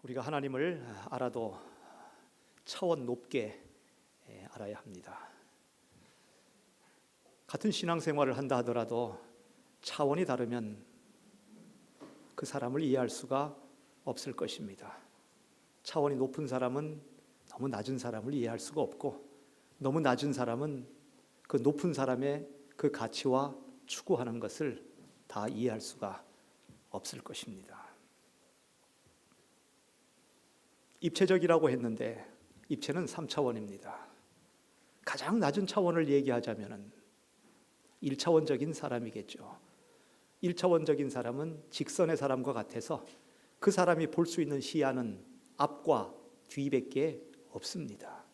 우리가 하나님을 알아도 차원 높게 알아야 합니다. 같은 신앙생활을 한다 하더라도 차원이 다르면 그 사람을 이해할 수가 없을 것입니다. 차원이 높은 사람은 너무 낮은 사람을 이해할 수가 없고, 너무 낮은 사람은 그 높은 사람의 그 가치와 추구하는 것을 다 이해할 수가 없을 것입니다. 입체적이라고 했는데 입체는 3차원입니다. 가장 낮은 차원을 얘기하자면 1차원적인 사람이겠죠. 1차원적인 사람은 직선의 사람과 같아서 그 사람이 볼 수 있는 시야는 앞과 뒤밖에 없습니다.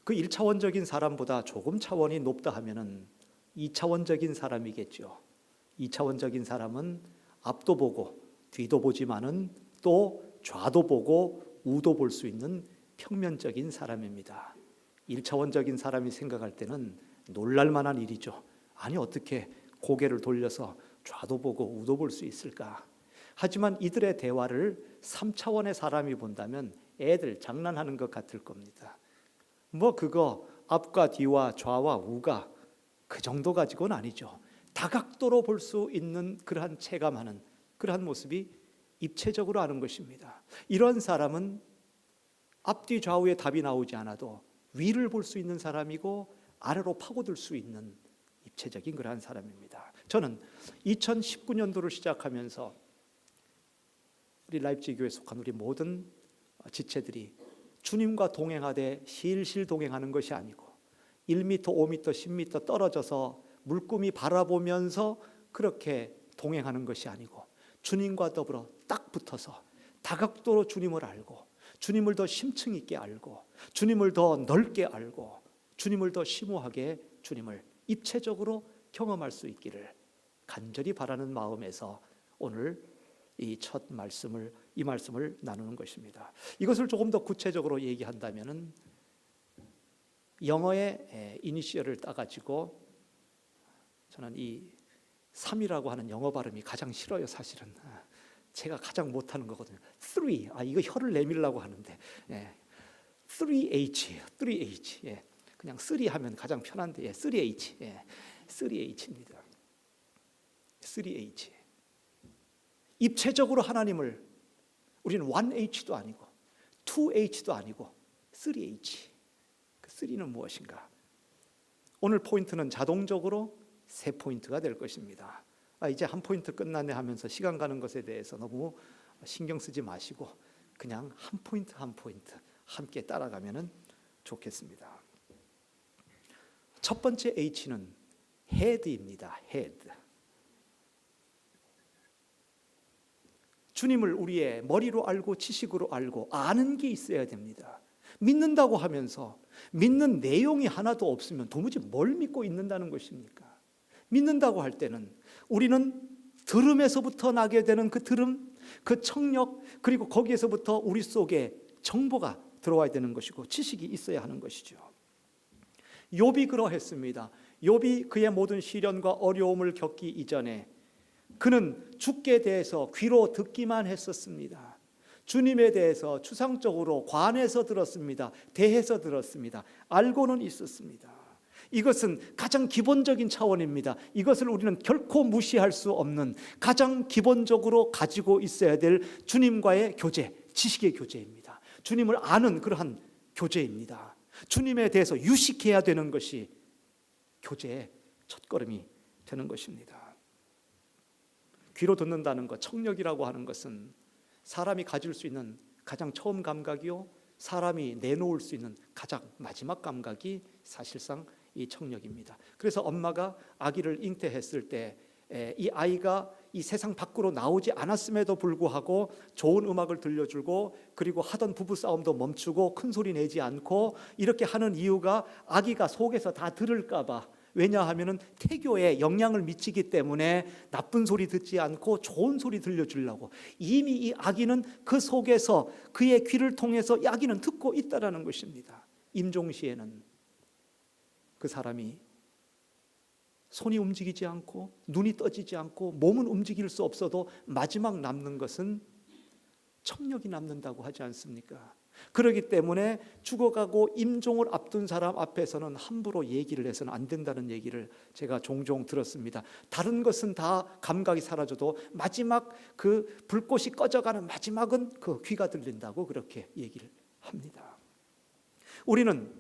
그 1차원적인 사람보다 조금 차원이 높다 하면은 2차원적인 사람이겠죠. 2차원적인 사람은 앞도 보고 뒤도 보지만은 또 좌도 보고 우도 볼 수 있는 평면적인 사람입니다. 1차원적인 사람이 생각할 때는 놀랄 만한 일이죠. 아니 어떻게 고개를 돌려서 좌도 보고 우도 볼 수 있을까? 하지만 이들의 대화를 3차원의 사람이 본다면 애들 장난하는 것 같을 겁니다. 뭐 그거 앞과 뒤와 좌와 우가 그 정도 가지고는 아니죠. 다각도로 볼 수 있는 그러한 체감하는 그러한 모습이 입체적으로 아는 것입니다. 이런 사람은 앞뒤 좌우에 답이 나오지 않아도 위를 볼 수 있는 사람이고 아래로 파고들 수 있는 입체적인 그러한 사람입니다. 저는 2019년도를 시작하면서 우리 라입지기 교회에 속한 우리 모든 지체들이 주님과 동행하되 실실 동행하는 것이 아니고 1m, 5m, 10m 떨어져서 물고기 바라보면서 그렇게 동행하는 것이 아니고 주님과 더불어 딱 붙어서 다각도로 주님을 알고 주님을 더 심층 있게 알고 주님을 더 넓게 알고 주님을 더 심오하게 주님을 입체적으로 경험할 수 있기를 간절히 바라는 마음에서 오늘 이 말씀을 나누는 것입니다. 이것을 조금 더 구체적으로 얘기한다면은 영어의 이니셜을 따가지고 저는 이 3이라고 하는 영어 발음이 가장 싫어요. 사실은 제가 가장 못하는 거거든요. 3, 이거 혀를 내밀라고 하는데 3H, 그냥 3 하면 가장 편한데 3H, 3H입니다. 3H. 입체적으로 하나님을 우리는 1H도 아니고 2H도 아니고 3H. 그 3는 무엇인가? 오늘 포인트는 자동적으로 3포인트가 될 것입니다. 이제 한 포인트 끝났네 하면서 시간 가는 것에 대해서 너무 신경 쓰지 마시고 그냥 한 포인트 한 포인트 함께 따라가면 좋겠습니다. 첫 번째 H는 헤드입니다. 헤드. 주님을 우리의 머리로 알고 지식으로 알고 아는 게 있어야 됩니다. 믿는다고 하면서 믿는 내용이 하나도 없으면 도무지 뭘 믿고 있는다는 것입니까? 믿는다고 할 때는 우리는 들음에서부터 나게 되는 그 들음, 그 청력, 그리고 거기에서부터 우리 속에 정보가 들어와야 되는 것이고 지식이 있어야 하는 것이죠. 욥이 그러했습니다. 욥이 그의 모든 시련과 어려움을 겪기 이전에 그는 주께 대해서 귀로 듣기만 했었습니다. 주님에 대해서 추상적으로 관해서 들었습니다. 대해서 들었습니다. 알고는 있었습니다. 이것은 가장 기본적인 차원입니다. 이것을 우리는 결코 무시할 수 없는 가장 기본적으로 가지고 있어야 될 주님과의 교제, 지식의 교제입니다. 주님을 아는 그러한 교제입니다. 주님에 대해서 유식해야 되는 것이 교제의 첫걸음이 되는 것입니다. 귀로 듣는다는 것, 청력이라고 하는 것은 사람이 가질 수 있는 가장 처음 감각이요, 사람이 내놓을 수 있는 가장 마지막 감각이 사실상 이 청력입니다. 그래서 엄마가 아기를 잉태했을 때 이 아이가 이 세상 밖으로 나오지 않았음에도 불구하고 좋은 음악을 들려주고 그리고 하던 부부싸움도 멈추고 큰 소리 내지 않고 이렇게 하는 이유가 아기가 속에서 다 들을까 봐. 왜냐하면 태교에 영향을 미치기 때문에 나쁜 소리 듣지 않고 좋은 소리 들려주려고. 이미 이 아기는 그 속에서 그의 귀를 통해서 이 아기는 듣고 있다라는 것입니다. 임종시에는 그 사람이 손이 움직이지 않고 눈이 떠지지 않고 몸은 움직일 수 없어도 마지막 남는 것은 청력이 남는다고 하지 않습니까? 그렇기 때문에 죽어가고 임종을 앞둔 사람 앞에서는 함부로 얘기를 해서는 안 된다는 얘기를 제가 종종 들었습니다. 다른 것은 다 감각이 사라져도 마지막 그 불꽃이 꺼져가는 마지막은 그 귀가 들린다고 그렇게 얘기를 합니다. 우리는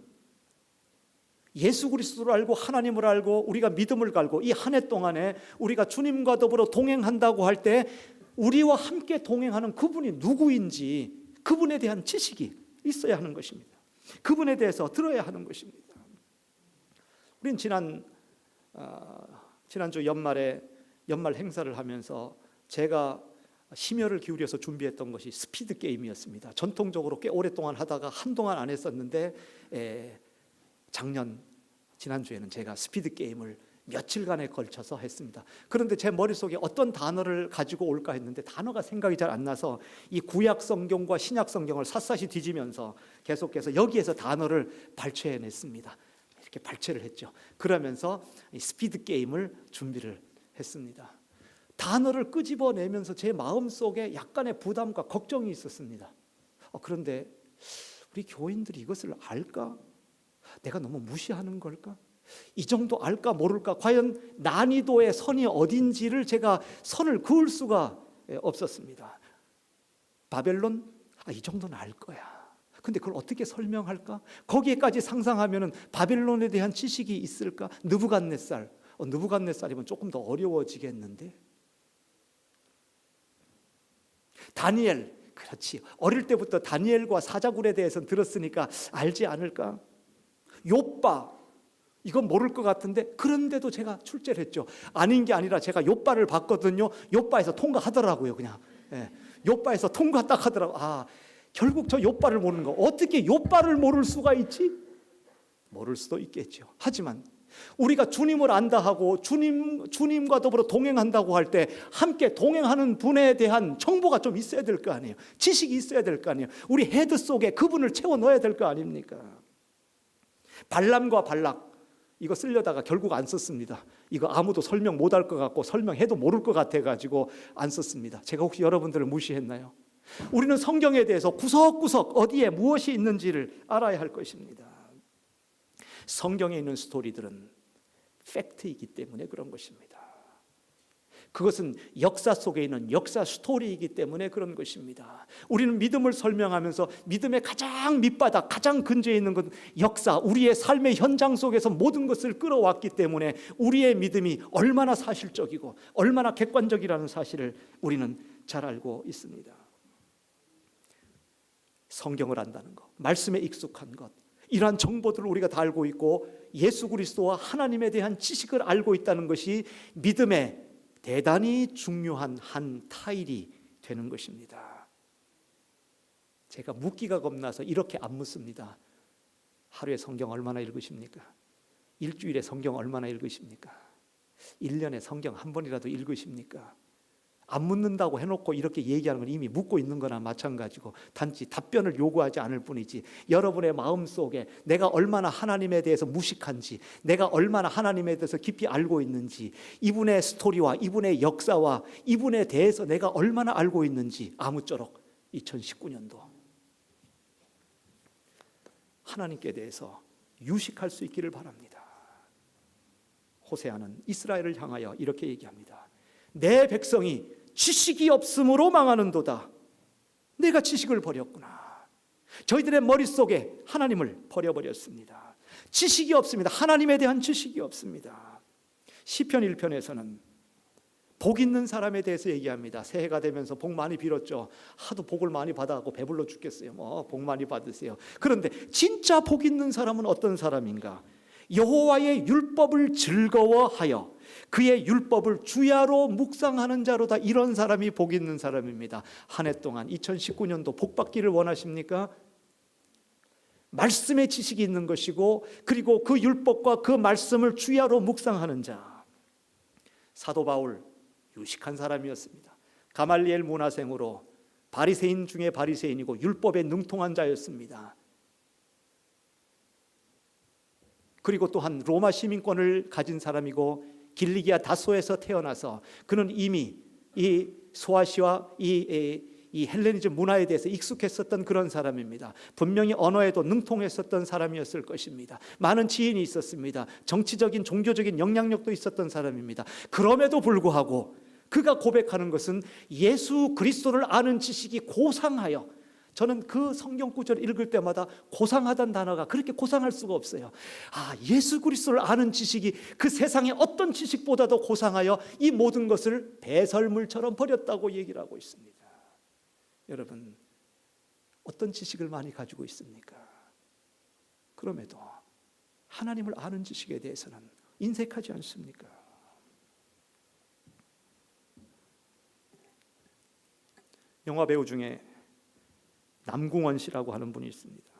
예수 그리스도를 알고 하나님을 알고 우리가 믿음을 갈고 이 한 해 동안에 우리가 주님과 더불어 동행한다고 할 때 우리와 함께 동행하는 그분이 누구인지 그분에 대한 지식이 있어야 하는 것입니다. 그분에 대해서 들어야 하는 것입니다. 우린 지난주 연말 행사를 하면서 제가 심혈을 기울여서 준비했던 것이 스피드 게임이었습니다. 전통적으로 꽤 오랫동안 하다가 한동안 안 했었는데 지난주에는 제가 스피드 게임을 며칠간에 걸쳐서 했습니다. 그런데 제 머릿속에 어떤 단어를 가지고 올까 했는데 단어가 생각이 잘 안 나서 이 구약 성경과 신약 성경을 샅샅이 뒤지면서 계속해서 여기에서 단어를 발췌해냈습니다. 이렇게 발췌를 했죠. 그러면서 이 스피드 게임을 준비를 했습니다. 단어를 끄집어내면서 제 마음속에 약간의 부담과 걱정이 있었습니다. 그런데 우리 교인들이 이것을 알까? 내가 너무 무시하는 걸까? 이 정도 알까 모를까? 과연 난이도의 선이 어딘지를 제가 선을 그을 수가 없었습니다. 바벨론? 이 정도는 알 거야. 근데 그걸 어떻게 설명할까? 거기에까지 상상하면 바벨론에 대한 지식이 있을까? 느부갓네살이면 조금 더 어려워지겠는데? 다니엘, 그렇지. 어릴 때부터 다니엘과 사자굴에 대해서는 들었으니까 알지 않을까? 욥바, 이건 모를 것 같은데 그런데도 제가 출제를 했죠. 아닌 게 아니라 제가 욥바를 봤거든요. 욥바에서 통과하더라고요. 그냥 욥바에서 통과 딱 하더라고. 결국 저 욥바를 모르는 거. 어떻게 욥바를 모를 수가 있지? 모를 수도 있겠죠. 하지만 우리가 주님을 안다 하고 주님과 더불어 동행한다고 할 때 함께 동행하는 분에 대한 정보가 좀 있어야 될 거 아니에요. 지식이 있어야 될 거 아니에요. 우리 헤드 속에 그분을 채워 넣어야 될 거 아닙니까? 발람과 발락, 이거 쓰려다가 결국 안 썼습니다. 이거 아무도 설명 못할 것 같고 설명해도 모를 것 같아가지고 안 썼습니다. 제가 혹시 여러분들을 무시했나요? 우리는 성경에 대해서 구석구석 어디에 무엇이 있는지를 알아야 할 것입니다. 성경에 있는 스토리들은 팩트이기 때문에 그런 것입니다. 그것은 역사 속에 있는 역사 스토리이기 때문에 그런 것입니다. 우리는 믿음을 설명하면서 믿음의 가장 밑바닥, 가장 근처에 있는 건 역사, 우리의 삶의 현장 속에서 모든 것을 끌어왔기 때문에 우리의 믿음이 얼마나 사실적이고 얼마나 객관적이라는 사실을 우리는 잘 알고 있습니다. 성경을 안다는 것, 말씀에 익숙한 것, 이러한 정보들을 우리가 다 알고 있고 예수 그리스도와 하나님에 대한 지식을 알고 있다는 것이 믿음의 대단히 중요한 한 타일이 되는 것입니다. 제가 묻기가 겁나서 이렇게 안 묻습니다. 하루에 성경 얼마나 읽으십니까? 일주일에 성경 얼마나 읽으십니까? 1년에 성경 한 번이라도 읽으십니까? 안 묻는다고 해놓고 이렇게 얘기하는 건 이미 묻고 있는 거나 마찬가지고 단지 답변을 요구하지 않을 뿐이지 여러분의 마음속에 내가 얼마나 하나님에 대해서 무식한지 내가 얼마나 하나님에 대해서 깊이 알고 있는지 이분의 스토리와 이분의 역사와 이분에 대해서 내가 얼마나 알고 있는지 아무쪼록 2019년도 하나님께 대해서 유식할 수 있기를 바랍니다. 호세아는 이스라엘을 향하여 이렇게 얘기합니다. 내 백성이 지식이 없음으로 망하는도다. 내가 지식을 버렸구나. 저희들의 머릿속에 하나님을 버려버렸습니다. 지식이 없습니다. 하나님에 대한 지식이 없습니다. 시편 1편에서는 복 있는 사람에 대해서 얘기합니다. 새해가 되면서 복 많이 빌었죠. 하도 복을 많이 받아갖고 배불러 죽겠어요. 복 많이 받으세요. 그런데 진짜 복 있는 사람은 어떤 사람인가? 여호와의 율법을 즐거워하여 그의 율법을 주야로 묵상하는 자로다. 이런 사람이 복 있는 사람입니다. 한 해 동안 2019년도 복 받기를 원하십니까? 말씀의 지식이 있는 것이고 그리고 그 율법과 그 말씀을 주야로 묵상하는 자. 사도 바울 유식한 사람이었습니다. 가말리엘 문화생으로 바리새인 중에 바리새인이고 율법에 능통한 자였습니다. 그리고 또한 로마 시민권을 가진 사람이고 길리기아 다소에서 태어나서 그는 이미 이 소아시아 이 이 헬레니즘 문화에 대해서 익숙했었던 그런 사람입니다. 분명히 언어에도 능통했었던 사람이었을 것입니다. 많은 지인이 있었습니다. 정치적인 종교적인 영향력도 있었던 사람입니다. 그럼에도 불구하고 그가 고백하는 것은 예수 그리스도를 아는 지식이 고상하여, 저는 그 성경 구절을 읽을 때마다 고상하다는 단어가 그렇게 고상할 수가 없어요. 예수 그리스도를 아는 지식이 그 세상의 어떤 지식보다도 고상하여 이 모든 것을 배설물처럼 버렸다고 얘기를 하고 있습니다. 여러분, 어떤 지식을 많이 가지고 있습니까? 그럼에도 하나님을 아는 지식에 대해서는 인색하지 않습니까? 영화 배우 중에 남궁원 씨라고 하는 분이 있습니다.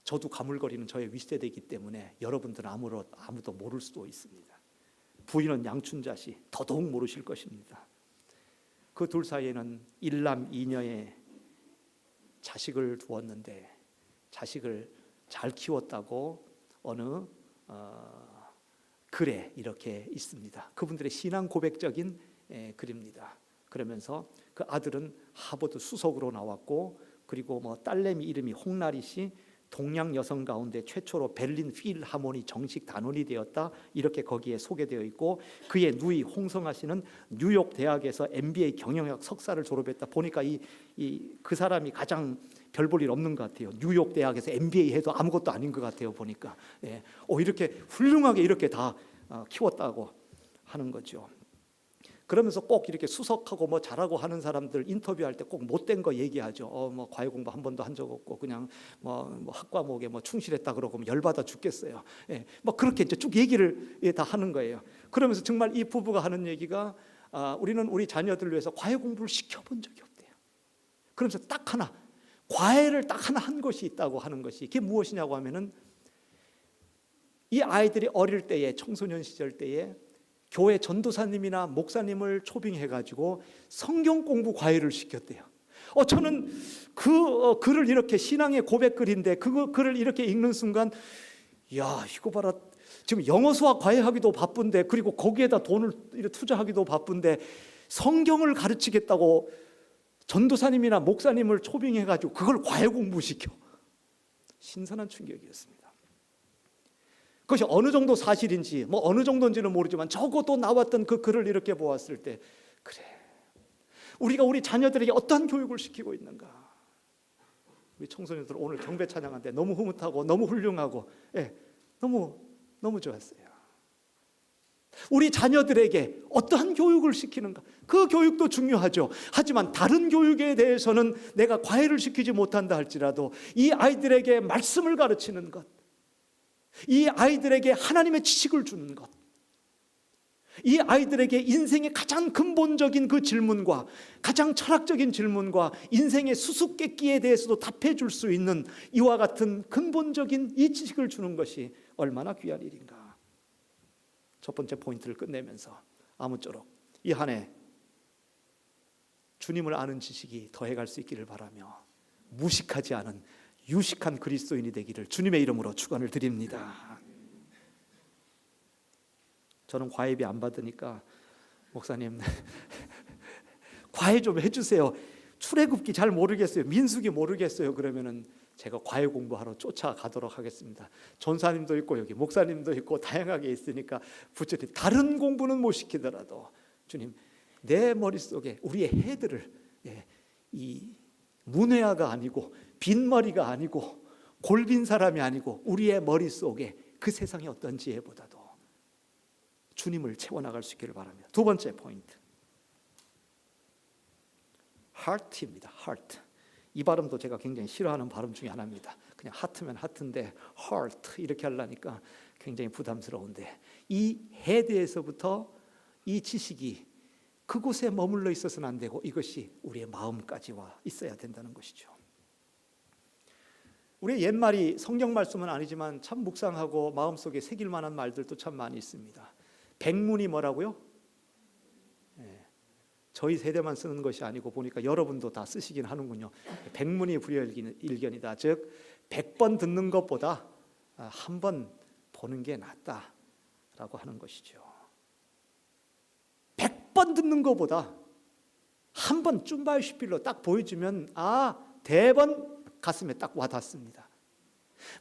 저도 가물거리는 저의 윗세대이기 때문에 여러분들은 아무도 모를 수도 있습니다. 부인은 양춘자 씨, 더더욱 모르실 것입니다. 그 둘 사이에는 일남 이녀의 자식을 두었는데 자식을 잘 키웠다고 어느 글에 이렇게 있습니다. 그분들의 신앙 고백적인 글입니다. 그러면서 그 아들은 하버드 수석으로 나왔고, 그리고 딸내미 이름이 홍나리 씨, 동양 여성 가운데 최초로 베를린 필하모니 정식 단원이 되었다, 이렇게 거기에 소개되어 있고, 그의 누이 홍성아 씨는 뉴욕 대학에서 MBA 경영학 석사를 졸업했다. 보니까 그 사람이 가장 별 볼 일 없는 것 같아요. 뉴욕 대학에서 MBA 해도 아무것도 아닌 것 같아요, 보니까. 이렇게 훌륭하게 이렇게 다 키웠다고 하는 거죠. 그러면서 꼭 이렇게 수석하고 잘하고 하는 사람들 인터뷰할 때 꼭 못된 거 얘기하죠. 과외 공부 한 번도 한 적 없고 그냥 학과목에 충실했다 그러고 열받아 죽겠어요. 그렇게 이제 쭉 얘기를 다 하는 거예요. 그러면서 정말 이 부부가 하는 얘기가 우리는 우리 자녀들을 위해서 과외 공부를 시켜본 적이 없대요. 그러면서 딱 하나, 과외를 딱 하나 한 것이 있다고 하는 것이, 이게 무엇이냐고 하면은 이 아이들이 어릴 때에, 청소년 시절 때에 교회 전도사님이나 목사님을 초빙해가지고 성경 공부 과외를 시켰대요. 저는 그 글을 이렇게, 신앙의 고백글인데 그 글을 이렇게 읽는 순간, 야, 이거 봐라, 지금 영어 수학 과외하기도 바쁜데, 그리고 거기에다 돈을 투자하기도 바쁜데 성경을 가르치겠다고 전도사님이나 목사님을 초빙해가지고 그걸 과외 공부시켜. 신선한 충격이었습니다. 그것이 어느 정도 사실인지 어느 정도인지는 모르지만 적어도 나왔던 그 글을 이렇게 보았을 때, 그래, 우리가 우리 자녀들에게 어떠한 교육을 시키고 있는가. 우리 청소년들 오늘 경배 찬양한데 너무 흐뭇하고 너무 훌륭하고, 너무 좋았어요. 우리 자녀들에게 어떠한 교육을 시키는가, 그 교육도 중요하죠. 하지만 다른 교육에 대해서는 내가 과외를 시키지 못한다 할지라도 이 아이들에게 말씀을 가르치는 것, 이 아이들에게 하나님의 지식을 주는 것, 이 아이들에게 인생의 가장 근본적인 그 질문과 가장 철학적인 질문과 인생의 수수께끼에 대해서도 답해 줄 수 있는 이와 같은 근본적인 이 지식을 주는 것이 얼마나 귀한 일인가. 첫 번째 포인트를 끝내면서 아무쪼록 이 한 해 주님을 아는 지식이 더해갈 수 있기를 바라며 무식하지 않은 유식한 그리스도인이 되기를 주님의 이름으로 축원을 드립니다. 저는 과외비 안 받으니까 목사님 과외 좀 해주세요. 출애굽기 잘 모르겠어요. 민수기 모르겠어요. 그러면은 제가 과외 공부하러 쫓아가도록 하겠습니다. 전사님도 있고 여기 목사님도 있고 다양하게 있으니까 부처님 다른 공부는 못 시키더라도 주님, 내 머릿속에 우리의 해들을, 이 문외아가 아니고 빈머리가 아니고 골빈 사람이 아니고 우리의 머릿속에 그 세상의 어떤 지혜보다도 주님을 채워나갈 수 있기를 바랍니다. 두 번째 포인트, heart입니다. heart. 이 발음도 제가 굉장히 싫어하는 발음 중에 하나입니다. 그냥 하트면 하트인데 heart 이렇게 하려니까 굉장히 부담스러운데, 이 헤드에서부터 이 지식이 그곳에 머물러 있어서는 안 되고 이것이 우리의 마음까지 와 있어야 된다는 것이죠. 우리의 옛말이 성경 말씀은 아니지만 참 묵상하고 마음속에 새길 만한 말들도 참 많이 있습니다. 백문이 뭐라고요? 저희 세대만 쓰는 것이 아니고 보니까 여러분도 다 쓰시긴 하는군요. 백문이 불여일견이다. 즉 100번 듣는 것보다 한 번 보는 게 낫다라고 하는 것이죠. 100번 듣는 것보다 한번 쭌바이슈필로 딱 보여주면 대번 가슴에 딱 와닿습니다.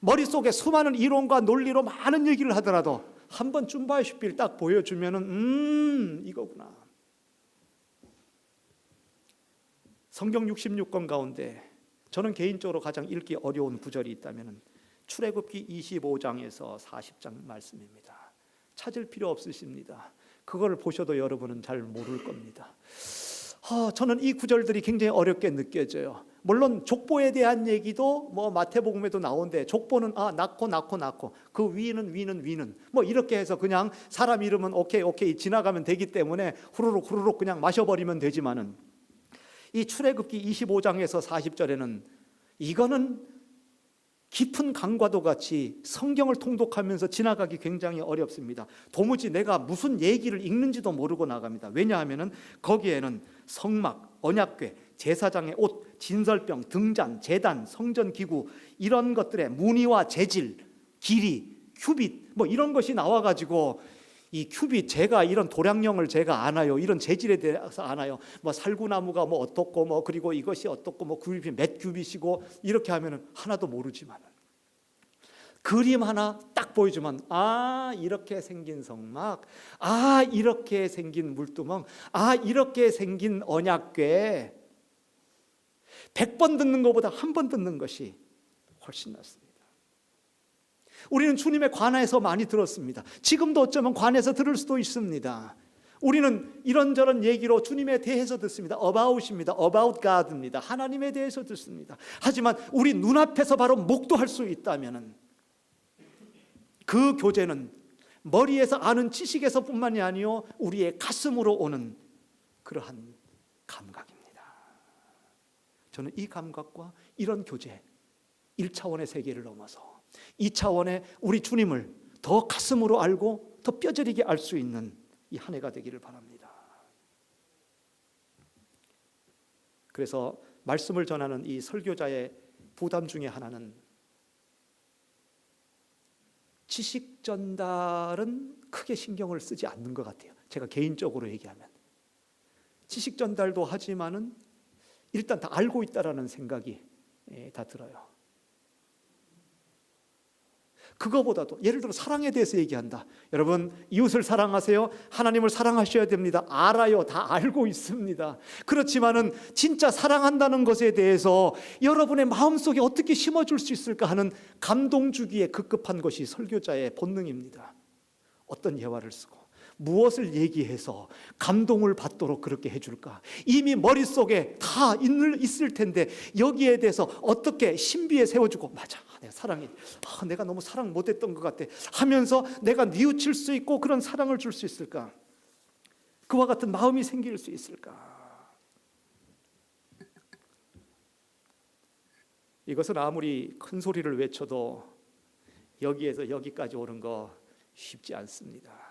머릿속에 수많은 이론과 논리로 많은 얘기를 하더라도 한번 쭌바이슈필 딱 보여주면은 이거구나. 성경 66권 가운데 저는 개인적으로 가장 읽기 어려운 구절이 있다면 출애굽기 25장에서 40장 말씀입니다. 찾을 필요 없으십니다. 그걸 보셔도 여러분은 잘 모를 겁니다. 저는 이 구절들이 굉장히 어렵게 느껴져요. 물론 족보에 대한 얘기도 마태복음에도 나오는데 족보는 낳고 그 위는 뭐 이렇게 해서 그냥 사람 이름은 오케이 지나가면 되기 때문에 후루룩 그냥 마셔버리면 되지만은 이 출애굽기 25장에서 40절에는 이거는 깊은 강과도 같이 성경을 통독하면서 지나가기 굉장히 어렵습니다. 도무지 내가 무슨 얘기를 읽는지도 모르고 나갑니다. 왜냐하면 거기에는 성막, 언약궤, 제사장의 옷, 진설병, 등잔, 제단, 성전기구 이런 것들의 무늬와 재질, 길이, 큐빗 뭐 이런 것이 나와가지고 이 큐빗 제가 이런 도량령을 제가 아나요. 이런 재질에 대해서 아나요. 뭐 살구나무가 뭐 어떻고 뭐 그리고 이것이 어떻고 뭐 큐빗이 몇 큐빗이고 이렇게 하면은 하나도 모르지만 그림 하나 딱 보여주면 이렇게 생긴 성막, 이렇게 생긴 물두멍, 이렇게 생긴 언약궤 100번 듣는 것보다 한 번 듣는 것이 훨씬 낫습니다. 우리는 주님의 관에서 많이 들었습니다. 지금도 어쩌면 관에서 들을 수도 있습니다. 우리는 이런저런 얘기로 주님에 대해서 듣습니다. about입니다. about God입니다. 하나님에 대해서 듣습니다. 하지만 우리 눈앞에서 바로 목도할 수 있다면 그 교제는 머리에서 아는 지식에서뿐만이 아니요 우리의 가슴으로 오는 그러한 감각입니다. 저는 이 감각과 이런 교제 1차원의 세계를 넘어서 2차원의 우리 주님을 더 가슴으로 알고 더 뼈저리게 알 수 있는 이 한 해가 되기를 바랍니다. 그래서 말씀을 전하는 이 설교자의 부담 중에 하나는 지식 전달은 크게 신경을 쓰지 않는 것 같아요. 제가 개인적으로 얘기하면 지식 전달도 하지만은 일단 다 알고 있다라는 생각이 다 들어요. 그거보다도 예를 들어 사랑에 대해서 얘기한다. 여러분 이웃을 사랑하세요. 하나님을 사랑하셔야 됩니다. 알아요. 다 알고 있습니다. 그렇지만은 진짜 사랑한다는 것에 대해서 여러분의 마음속에 어떻게 심어줄 수 있을까 하는 감동 주기에 급급한 것이 설교자의 본능입니다. 어떤 예화를 쓰고 무엇을 얘기해서 감동을 받도록 그렇게 해줄까? 이미 머릿속에 다 있을 텐데 여기에 대해서 어떻게 신비에 세워주고 맞아 내가 사랑해 내가 너무 사랑 못했던 것 같아 하면서 내가 뉘우칠 수 있고 그런 사랑을 줄 수 있을까? 그와 같은 마음이 생길 수 있을까? 이것은 아무리 큰 소리를 외쳐도 여기에서 여기까지 오는 거 쉽지 않습니다.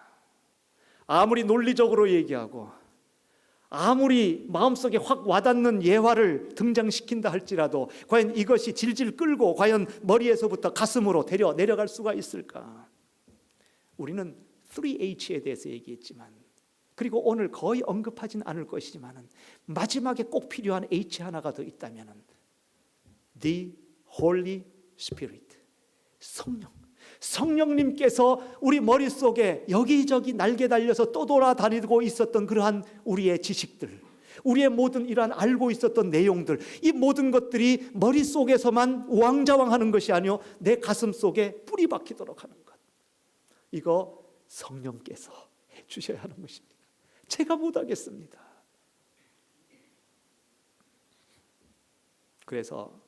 아무리 논리적으로 얘기하고 아무리 마음속에 확 와닿는 예화를 등장시킨다 할지라도 과연 이것이 질질 끌고 과연 머리에서부터 가슴으로 내려갈 수가 있을까? 우리는 3H에 대해서 얘기했지만 그리고 오늘 거의 언급하진 않을 것이지만 마지막에 꼭 필요한 H 하나가 더 있다면 The Holy Spirit, 성령님께서 우리 머릿속에 여기저기 날개 달려서 떠돌아다니고 있었던 그러한 우리의 지식들, 우리의 모든 이러한 알고 있었던 내용들, 이 모든 것들이 머릿속에서만 우왕좌왕하는 것이 아니요 내 가슴 속에 뿌리 박히도록 하는 것, 이거 성령께서 해주셔야 하는 것입니다. 제가 못하겠습니다. 그래서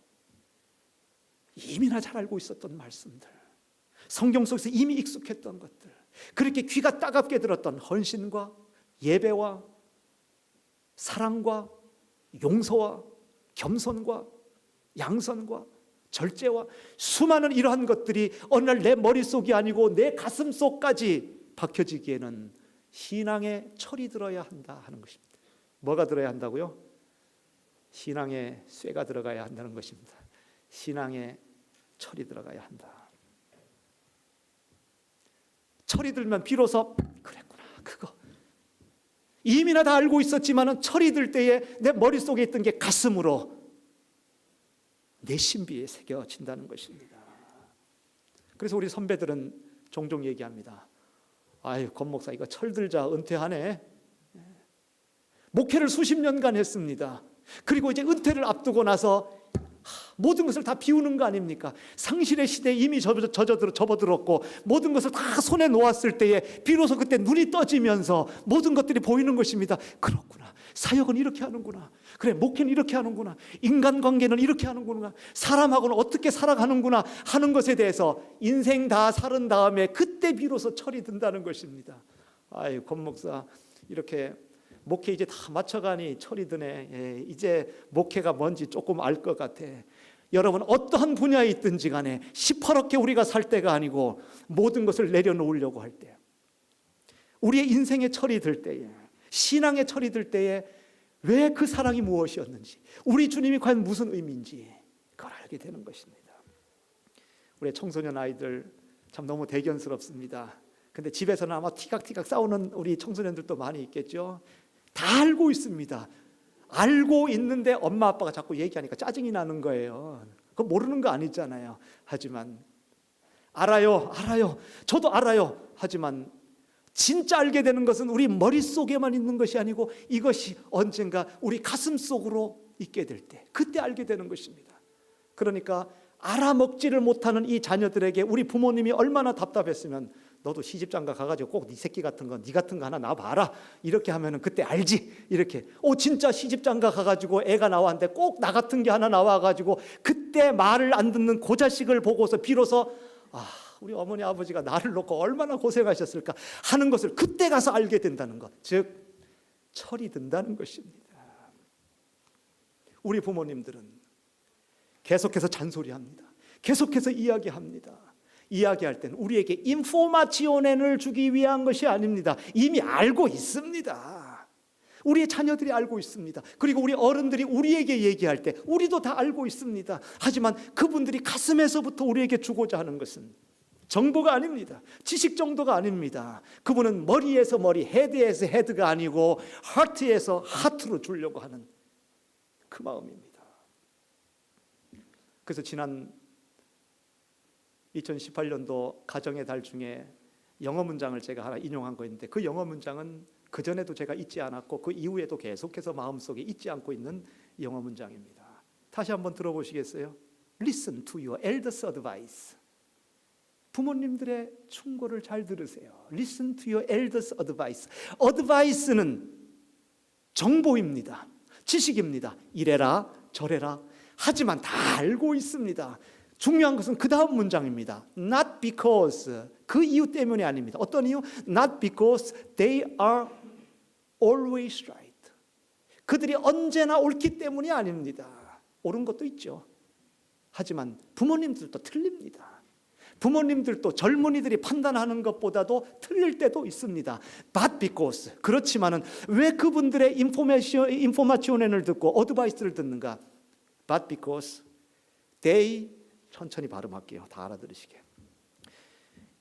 이미나 잘 알고 있었던 말씀들, 성경 속에서 이미 익숙했던 것들, 그렇게 귀가 따갑게 들었던 헌신과 예배와 사랑과 용서와 겸손과 양선과 절제와 수많은 이러한 것들이 어느 날 내 머릿속이 아니고 내 가슴속까지 박혀지기에는 신앙의 철이 들어야 한다 하는 것입니다. 뭐가 들어야 한다고요? 신앙의 쇠가 들어가야 한다는 것입니다. 신앙의 철이 들어가야 한다. 철이 들면 비로소 그랬구나, 그거 이미나 다 알고 있었지만은 철이 들 때에 내 머릿속에 있던 게 가슴으로 내 신비에 새겨진다는 것입니다. 그래서 우리 선배들은 종종 얘기합니다. 아유, 권 목사 이거 철들자 은퇴하네. 목회를 수십 년간 했습니다. 그리고 이제 은퇴를 앞두고 나서 모든 것을 다 비우는 거 아닙니까? 상실의 시대에 이미 접어들었고 모든 것을 다 손에 놓았을 때에 비로소 그때 눈이 떠지면서 모든 것들이 보이는 것입니다. 그렇구나. 사역은 이렇게 하는구나. 그래, 목회는 이렇게 하는구나. 인간관계는 이렇게 하는구나. 사람하고는 어떻게 살아가는구나 하는 것에 대해서 인생 다 살은 다음에 그때 비로소 철이 든다는 것입니다. 아유, 권 목사 이렇게 목회 이제 다 맞춰가니 철이 드네. 예, 이제 목회가 뭔지 조금 알 것 같아. 여러분 어떠한 분야에 있든지 간에 시퍼렇게 우리가 살 때가 아니고 모든 것을 내려놓으려고 할 때, 우리의 인생의 철이 들 때에, 신앙의 철이 들 때에 왜 그 사랑이 무엇이었는지, 우리 주님이 과연 무슨 의미인지 그걸 알게 되는 것입니다. 우리 청소년 아이들 참 너무 대견스럽습니다. 근데 집에서는 아마 티각티각 싸우는 우리 청소년들도 많이 있겠죠. 다 알고 있습니다. 알고 있는데 엄마 아빠가 자꾸 얘기하니까 짜증이 나는 거예요. 그거 모르는 거 아니잖아요. 하지만 알아요. 저도 알아요. 하지만 진짜 알게 되는 것은 우리 머릿속에만 있는 것이 아니고 이것이 언젠가 우리 가슴속으로 있게 될 때, 그때 알게 되는 것입니다. 그러니까 알아먹지를 못하는 이 자녀들에게 우리 부모님이 얼마나 답답했으면 너도 시집장가 가가지고 꼭 네 새끼 같은 거, 네 같은 거 하나 낳아봐라. 이렇게 하면은 그때 알지. 이렇게 진짜 시집장가 가가지고 애가 나왔는데 꼭 나 같은 게 하나 나와가지고 그때 말을 안 듣는 그 자식을 보고서 비로소 우리 어머니 아버지가 나를 놓고 얼마나 고생하셨을까 하는 것을 그때 가서 알게 된다는 것, 즉 철이 든다는 것입니다. 우리 부모님들은 계속해서 잔소리합니다. 계속해서 이야기합니다. 이야기할 때는 우리에게 인포마치오넨을 주기 위한 것이 아닙니다. 이미 알고 있습니다. 우리의 자녀들이 알고 있습니다. 그리고 우리 어른들이 우리에게 얘기할 때 우리도 다 알고 있습니다. 하지만 그분들이 가슴에서부터 우리에게 주고자 하는 것은 정보가 아닙니다. 지식 정도가 아닙니다. 그분은 머리에서 머리, 헤드에서 헤드가 아니고 하트에서 하트로 주려고 하는 그 마음입니다. 그래서 지난 2018년도 가정의 달 중에 영어 문장을 제가 하나 인용한 거 있는데, 그 영어 문장은 그전에도 제가 잊지 않았고 그 이후에도 계속해서 마음속에 잊지 않고 있는 영어 문장입니다. 다시 한번 들어보시겠어요? Listen to your elders' advice. 부모님들의 충고를 잘 들으세요. Listen to your elders' advice. Advice는 정보입니다. 지식입니다. 이래라 저래라. 하지만 다 알고 있습니다. 중요한 것은 그 다음 문장입니다. Not because, 그 이유 때문이 아닙니다. 어떤 이유? Not because they are always right. 그들이 언제나 옳기 때문이 아닙니다. 옳은 것도 있죠. 하지만 부모님들도 틀립니다. 부모님들도 젊은이들이 판단하는 것보다도 틀릴 때도 있습니다. But because, 그렇지만은 왜 그분들의 인포마치오넨을 듣고 어드바이스를 듣는가? But because they, 천천히 발음할게요. 다 알아들으시게.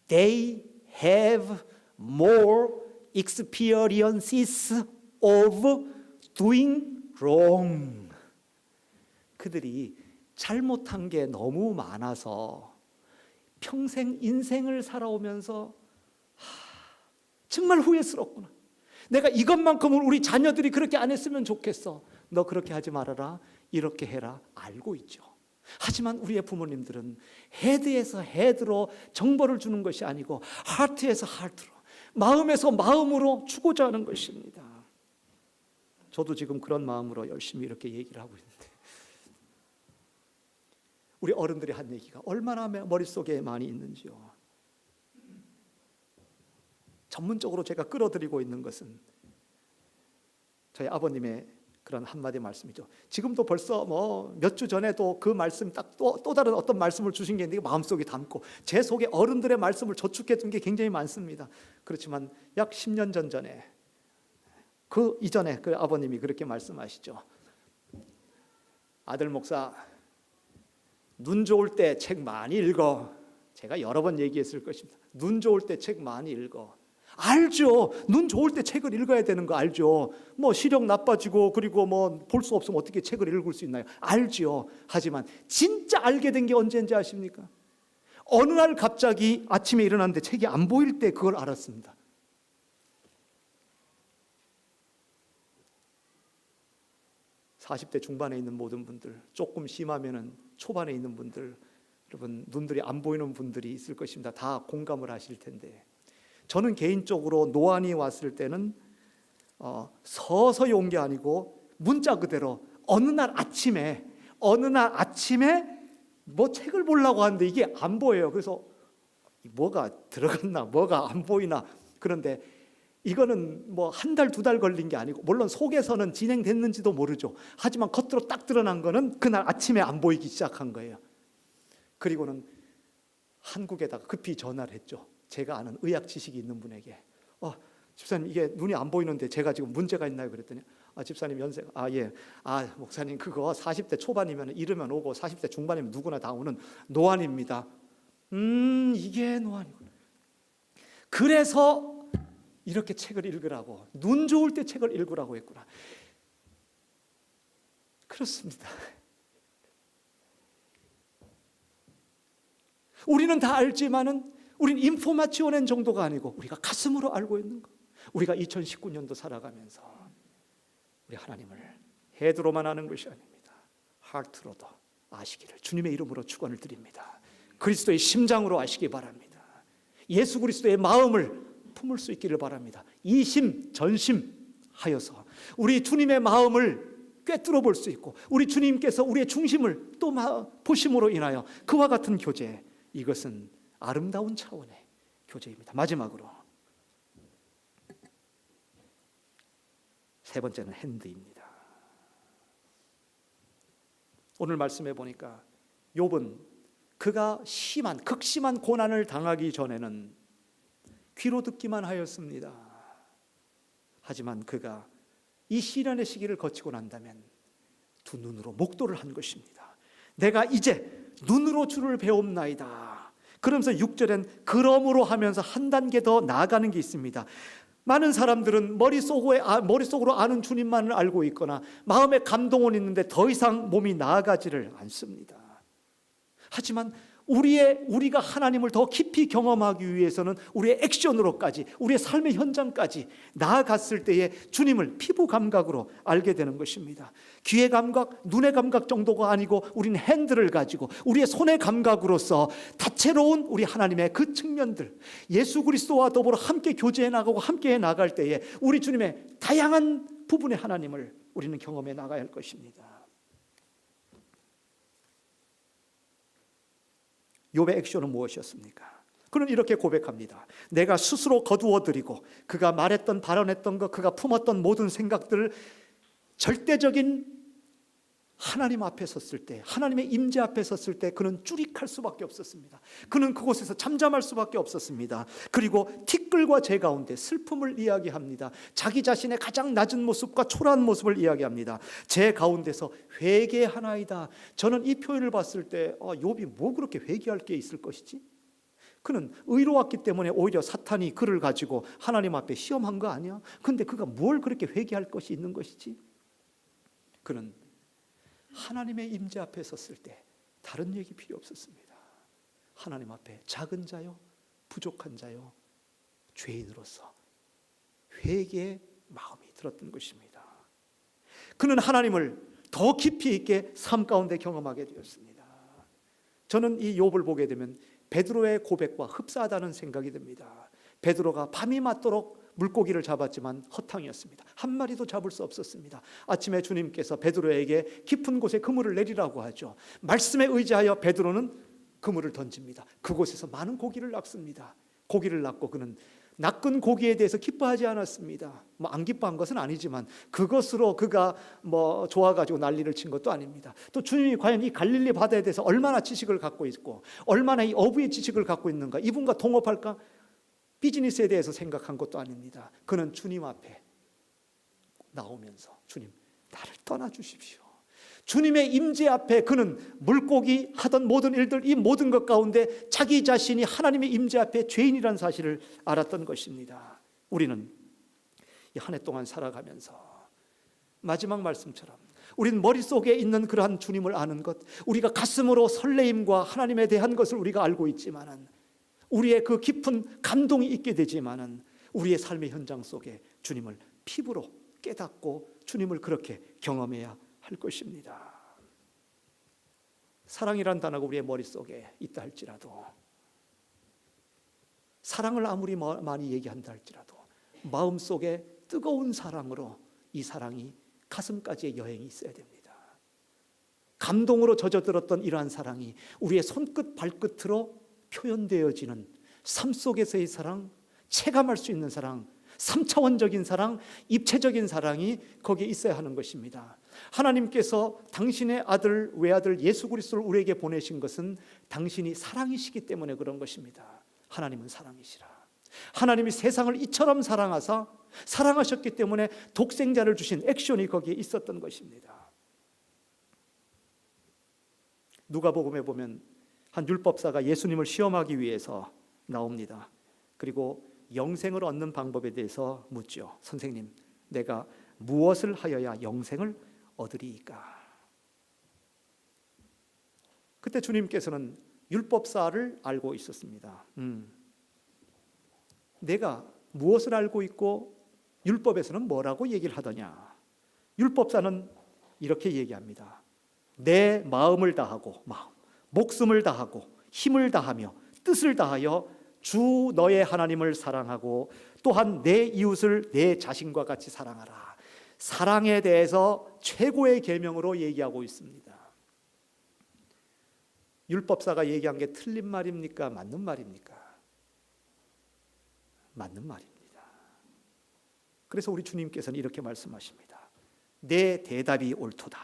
They have more experiences of doing wrong. 그들이 잘못한 게 너무 많아서 평생 인생을 살아오면서 정말 후회스럽구나. 내가 이것만큼은 우리 자녀들이 그렇게 안 했으면 좋겠어. 너 그렇게 하지 말아라. 이렇게 해라. 알고 있죠. 하지만 우리의 부모님들은 헤드에서 헤드로 정보를 주는 것이 아니고 하트에서 하트로, 마음에서 마음으로 주고자 하는 것입니다. 저도 지금 그런 마음으로 열심히 이렇게 얘기를 하고 있는데, 우리 어른들이 한 얘기가 얼마나 머릿속에 많이 있는지요. 전문적으로 제가 끌어들이고 있는 것은 저희 아버님의 그런 한마디 말씀이죠. 지금도 벌써 몇 주 전에도 그 말씀 딱 또 다른 어떤 말씀을 주신 게 있는데 마음속에 담고 제 속에 어른들의 말씀을 저축해 둔 게 굉장히 많습니다. 그렇지만 약 10년 전에 그 이전에 그 아버님이 그렇게 말씀하시죠. 아들 목사, 눈 좋을 때 책 많이 읽어. 제가 여러 번 얘기했을 것입니다. 눈 좋을 때 책 많이 읽어. 알죠. 눈 좋을 때 책을 읽어야 되는 거 알죠. 뭐 시력 나빠지고 그리고 뭐 볼 수 없으면 어떻게 책을 읽을 수 있나요? 알죠. 하지만 진짜 알게 된 게 언제인지 아십니까? 어느 날 갑자기 아침에 일어났는데 책이 안 보일 때 그걸 알았습니다. (40대) 중반에 있는 모든 분들, 조금 심하면은 초반에 있는 분들, 여러분 눈들이 안 보이는 분들이 있을 것입니다. 다 공감을 하실 텐데, 저는 개인적으로 노안이 왔을 때는 서서히 온 게 아니고 문자 그대로 어느 날 아침에 뭐 책을 보려고 하는데 이게 안 보여요. 그래서 뭐가 들어갔나 뭐가 안 보이나. 그런데 이거는 뭐 한 달, 두 달 걸린 게 아니고, 물론 속에서는 진행됐는지도 모르죠. 하지만 겉으로 딱 드러난 거는 그날 아침에 안 보이기 시작한 거예요. 그리고는 한국에다가 급히 전화를 했죠. 제가 아는 의학 지식이 있는 분에게. 집사님, 이게 눈이 안 보이는데 제가 지금 문제가 있나요? 그랬더니 집사님 연세가 예. 목사님, 그거 40대 초반이면 이르면 오고 40대 중반이면 누구나 다 오는 노안입니다. 이게 노안이구나. 그래서 이렇게 책을 읽으라고, 눈 좋을 때 책을 읽으라고 했구나. 그렇습니다. 우리는 다 알지만은 우린 인포마치오넨 정도가 아니고 우리가 가슴으로 알고 있는 거. 우리가 2019년도 살아가면서 우리 하나님을 헤드로만 아는 것이 아닙니다. 하트로도 아시기를 주님의 이름으로 축원을 드립니다. 그리스도의 심장으로 아시기 바랍니다. 예수 그리스도의 마음을 품을 수 있기를 바랍니다. 이심 전심하여서 우리 주님의 마음을 꿰뚫어 볼 수 있고, 우리 주님께서 우리의 중심을 또 보심으로 인하여 그와 같은 교제, 이것은 아름다운 차원의 교제입니다. 마지막으로 세 번째는 핸드입니다. 오늘 말씀해 보니까 욥은 그가 극심한 고난을 당하기 전에는 귀로 듣기만 하였습니다. 하지만 그가 이 시련의 시기를 거치고 난다면 두 눈으로 목도를 한 것입니다. 내가 이제 눈으로 주를 배움나이다. 그러면서 6절엔 그러므로 하면서 한 단계 더 나아가는 게 있습니다. 많은 사람들은 머릿속으로 아는 주님만을 알고 있거나 마음에 감동은 있는데 더 이상 몸이 나아가지를 않습니다. 하지만 우리가 하나님을 더 깊이 경험하기 위해서는 우리의 액션으로까지, 우리의 삶의 현장까지 나아갔을 때에 주님을 피부 감각으로 알게 되는 것입니다. 귀의 감각, 눈의 감각 정도가 아니고 우리는 핸들을 가지고 우리의 손의 감각으로서 다채로운 우리 하나님의 그 측면들, 예수 그리스도와 더불어 함께 교제해 나가고 함께 해 나갈 때에 우리 주님의 다양한 부분의 하나님을 우리는 경험해 나가야 할 것입니다. 욥의 액션은 무엇이었습니까? 그는 이렇게 고백합니다. 내가 스스로 거두어드리고 그가 말했던, 발언했던 것, 그가 품었던 모든 생각들을 절대적인 하나님 앞에 섰을 때, 하나님의 임재 앞에 섰을 때 그는 쭈릭할 수밖에 없었습니다. 그는 그곳에서 잠잠할 수밖에 없었습니다. 그리고 티끌과 재 가운데 슬픔을 이야기합니다. 자기 자신의 가장 낮은 모습과 초라한 모습을 이야기합니다. 재 가운데서 회개하나이다. 저는 이 표현을 봤을 때 욥이 뭐 그렇게 회개할 게 있을 것이지? 그는 의로웠기 때문에 오히려 사탄이 그를 가지고 하나님 앞에 시험한 거 아니야? 근데 그가 뭘 그렇게 회개할 것이 있는 것이지? 그는 하나님의 임재 앞에 섰을 때 다른 얘기 필요 없었습니다. 하나님 앞에 작은 자요, 부족한 자요, 죄인으로서 회개의 마음이 들었던 것입니다. 그는 하나님을 더 깊이 있게 삶 가운데 경험하게 되었습니다. 저는 이 욥을 보게 되면 베드로의 고백과 흡사하다는 생각이 듭니다. 베드로가 밤이 맞도록 물고기를 잡았지만 허탕이었습니다. 한 마리도 잡을 수 없었습니다. 아침에 주님께서 베드로에게 깊은 곳에 그물을 내리라고 하죠. 말씀에 의지하여 베드로는 그물을 던집니다. 그곳에서 많은 고기를 낚습니다. 고기를 낚고 그는 낚은 고기에 대해서 기뻐하지 않았습니다. 안 기뻐한 것은 아니지만 그것으로 그가 좋아가지고 난리를 친 것도 아닙니다. 또 주님이 과연 이 갈릴리 바다에 대해서 얼마나 지식을 갖고 있고 얼마나 이 어부의 지식을 갖고 있는가, 이분과 동업할까, 비즈니스에 대해서 생각한 것도 아닙니다. 그는 주님 앞에 나오면서 주님, 나를 떠나주십시오. 주님의 임재 앞에 그는 물고기 하던 모든 일들, 이 모든 것 가운데 자기 자신이 하나님의 임재 앞에 죄인이라는 사실을 알았던 것입니다. 우리는 이 한 해 동안 살아가면서 마지막 말씀처럼 우리는 머릿속에 있는 그러한 주님을 아는 것, 우리가 가슴으로 설레임과 하나님에 대한 것을 우리가 알고 있지만은, 우리의 그 깊은 감동이 있게 되지만은, 우리의 삶의 현장 속에 주님을 피부로 깨닫고 주님을 그렇게 경험해야 할 것입니다. 사랑이란 단어가 우리의 머릿속에 있다 할지라도, 사랑을 아무리 많이 얘기한다 할지라도 마음속에 뜨거운 사랑으로 이 사랑이 가슴까지의 여행이 있어야 됩니다. 감동으로 젖어들었던 이러한 사랑이 우리의 손끝 발끝으로 표현되어지는 삶 속에서의 사랑, 체감할 수 있는 사랑, 3차원적인 사랑, 입체적인 사랑이 거기에 있어야 하는 것입니다. 하나님께서 당신의 아들, 외아들 예수 그리스도를 우리에게 보내신 것은 당신이 사랑이시기 때문에 그런 것입니다. 하나님은 사랑이시라. 하나님이 세상을 이처럼 사랑하셨기 때문에 독생자를 주신 액션이 거기에 있었던 것입니다. 누가복음에 보면 한 율법사가 예수님을 시험하기 위해서 나옵니다. 그리고 영생을 얻는 방법에 대해서 묻죠. 선생님, 내가 무엇을 하여야 영생을 얻으리이까? 그때 주님께서는 율법사를 알고 있었습니다. 내가 무엇을 알고 있고 율법에서는 뭐라고 얘기를 하더냐? 율법사는 이렇게 얘기합니다. 내 마음을 다하고 목숨을 다하고 힘을 다하며 뜻을 다하여 주 너의 하나님을 사랑하고 또한 내 이웃을 내 자신과 같이 사랑하라. 사랑에 대해서 최고의 계명으로 얘기하고 있습니다. 율법사가 얘기한 게 틀린 말입니까? 맞는 말입니까? 맞는 말입니다. 그래서 우리 주님께서는 이렇게 말씀하십니다. 내 대답이 옳도다.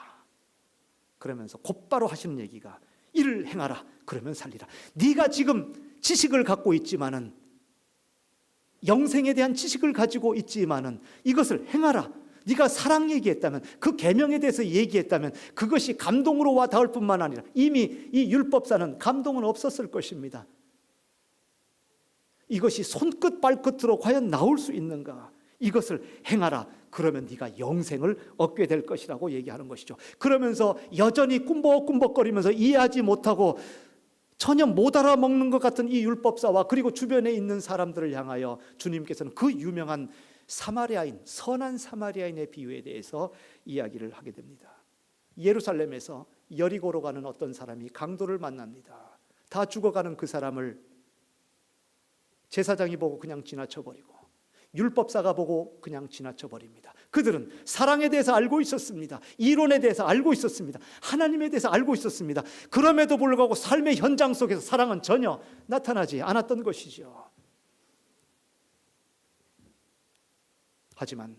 그러면서 곧바로 하시는 얘기가 이를 행하라. 그러면 살리라. 네가 지금 지식을 갖고 있지만은, 영생에 대한 지식을 가지고 있지만은 이것을 행하라. 네가 사랑 얘기했다면, 그 계명에 대해서 얘기했다면 그것이 감동으로 와 닿을 뿐만 아니라 이미 이 율법사는 감동은 없었을 것입니다. 이것이 손끝 발끝으로 과연 나올 수 있는가? 이것을 행하라. 그러면 네가 영생을 얻게 될 것이라고 얘기하는 것이죠. 그러면서 여전히 꿈벅꿈벅거리면서 이해하지 못하고 전혀 못 알아먹는 것 같은 이 율법사와 그리고 주변에 있는 사람들을 향하여 주님께서는 그 유명한 사마리아인, 선한 사마리아인의 비유에 대해서 이야기를 하게 됩니다. 예루살렘에서 여리고로 가는 어떤 사람이 강도를 만납니다. 다 죽어가는 그 사람을 제사장이 보고 그냥 지나쳐버리고 율법사가 보고 그냥 지나쳐버립니다. 그들은 사랑에 대해서 알고 있었습니다. 이론에 대해서 알고 있었습니다. 하나님에 대해서 알고 있었습니다. 그럼에도 불구하고 삶의 현장 속에서 사랑은 전혀 나타나지 않았던 것이죠. 하지만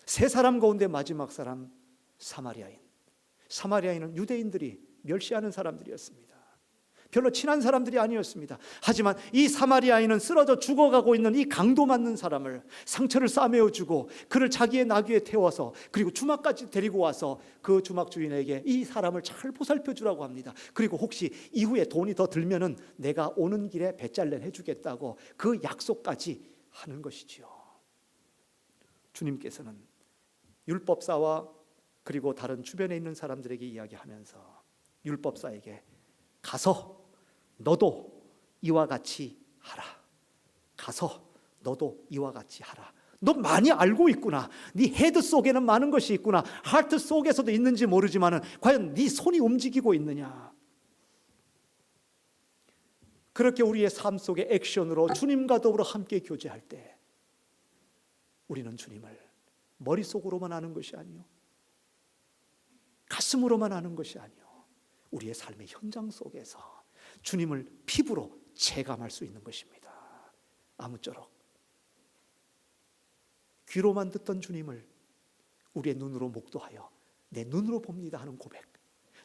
세 사람 가운데 마지막 사람 사마리아인은 유대인들이 멸시하는 사람들이었습니다. 별로 친한 사람들이 아니었습니다. 하지만 이 사마리아인은 쓰러져 죽어가고 있는 이 강도 맞는 사람을 상처를 싸매어주고 그를 자기의 나귀에 태워서 그리고 주막까지 데리고 와서 그 주막 주인에게 이 사람을 잘 보살펴주라고 합니다. 그리고 혹시 이후에 돈이 더 들면은 내가 오는 길에 배짤렌 해주겠다고 그 약속까지 하는 것이지요. 주님께서는 율법사와 그리고 다른 주변에 있는 사람들에게 이야기하면서 율법사에게 가서 너도 이와 같이 하라. 가서 너도 이와 같이 하라. 너 많이 알고 있구나. 네 헤드 속에는 많은 것이 있구나. 하트 속에서도 있는지 모르지만은 과연 네 손이 움직이고 있느냐. 그렇게 우리의 삶 속의 액션으로 주님과 더불어 함께 교제할 때 우리는 주님을 머릿속으로만 아는 것이 아니요, 가슴으로만 아는 것이 아니요, 우리의 삶의 현장 속에서 주님을 피부로 체감할 수 있는 것입니다. 아무쪼록 귀로만 듣던 주님을 우리의 눈으로 목도하여 내 눈으로 봅니다 하는 고백,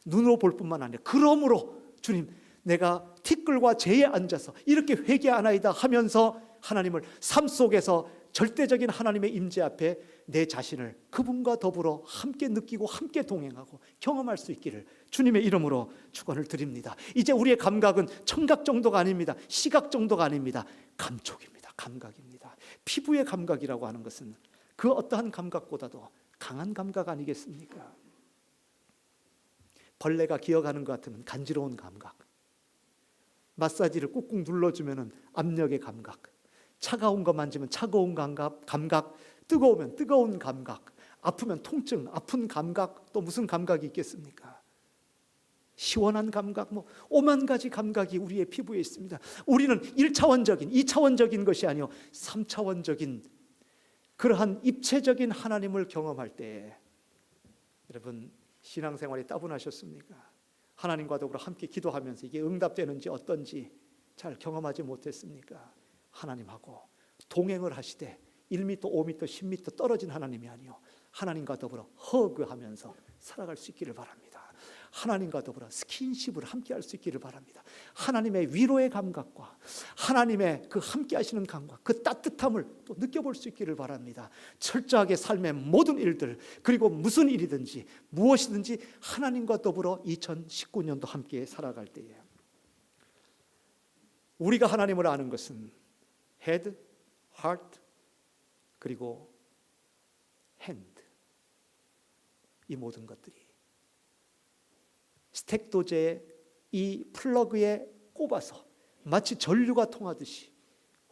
눈으로 볼 뿐만 아니라 그러므로 주님, 내가 티끌과 재에 앉아서 이렇게 회개하나이다 하면서 하나님을 삶 속에서 절대적인 하나님의 임재 앞에 내 자신을 그분과 더불어 함께 느끼고 함께 동행하고 경험할 수 있기를 주님의 이름으로 축원을 드립니다. 이제 우리의 감각은 청각 정도가 아닙니다. 시각 정도가 아닙니다. 감촉입니다. 감각입니다. 피부의 감각이라고 하는 것은 그 어떠한 감각보다도 강한 감각 아니겠습니까? 벌레가 기어가는 것 같으면 간지러운 감각, 마사지를 꾹꾹 눌러주면 압력의 감각, 차가운 거 만지면 차가운 감각, 뜨거우면 뜨거운 감각, 아프면 통증, 아픈 감각, 또 무슨 감각이 있겠습니까? 시원한 감각, 오만 가지 감각이 우리의 피부에 있습니다. 우리는 1차원적인, 2차원적인 것이 아니요 3차원적인 그러한 입체적인 하나님을 경험할 때, 여러분 신앙생활이 따분하셨습니까? 하나님과 더불어 함께 기도하면서 이게 응답되는지 어떤지 잘 경험하지 못했습니까? 하나님하고 동행을 하시되 1m, 5m, 10m 떨어진 하나님이 아니요 하나님과 더불어 허그하면서 살아갈 수 있기를 바랍니다. 하나님과 더불어 스킨십을 함께 할 수 있기를 바랍니다. 하나님의 위로의 감각과 하나님의 그 함께 하시는 감각, 그 따뜻함을 또 느껴볼 수 있기를 바랍니다. 철저하게 삶의 모든 일들, 그리고 무슨 일이든지 무엇이든지 하나님과 더불어 2019년도 함께 살아갈 때에 우리가 하나님을 아는 것은 head, heart, 그리고 hand, 이 모든 것들이 스택도제의 이 플러그에 꼽아서 마치 전류가 통하듯이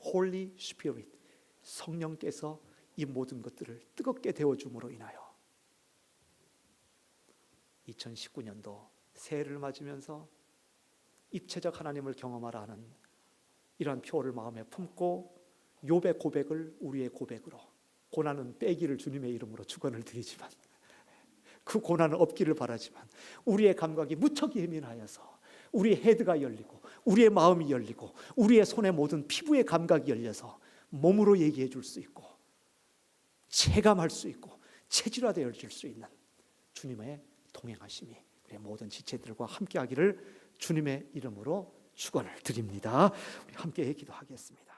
Holy Spirit, 성령께서 이 모든 것들을 뜨겁게 데워줌으로 인하여 2019년도 새해를 맞으면서 입체적 하나님을 경험하라 하는 이러한 표를 마음에 품고 욥의 고백을 우리의 고백으로, 고난은 빼기를 주님의 이름으로 축원을 드리지만 그 고난은 없기를 바라지만 우리의 감각이 무척 예민하여서 우리의 헤드가 열리고 우리의 마음이 열리고 우리의 손의 모든 피부의 감각이 열려서 몸으로 얘기해 줄 수 있고 체감할 수 있고 체질화되어질 수 있는 주님의 동행하심이 우리의 모든 지체들과 함께하기를 주님의 이름으로 축원을 드립니다. 우리 함께 기도하겠습니다.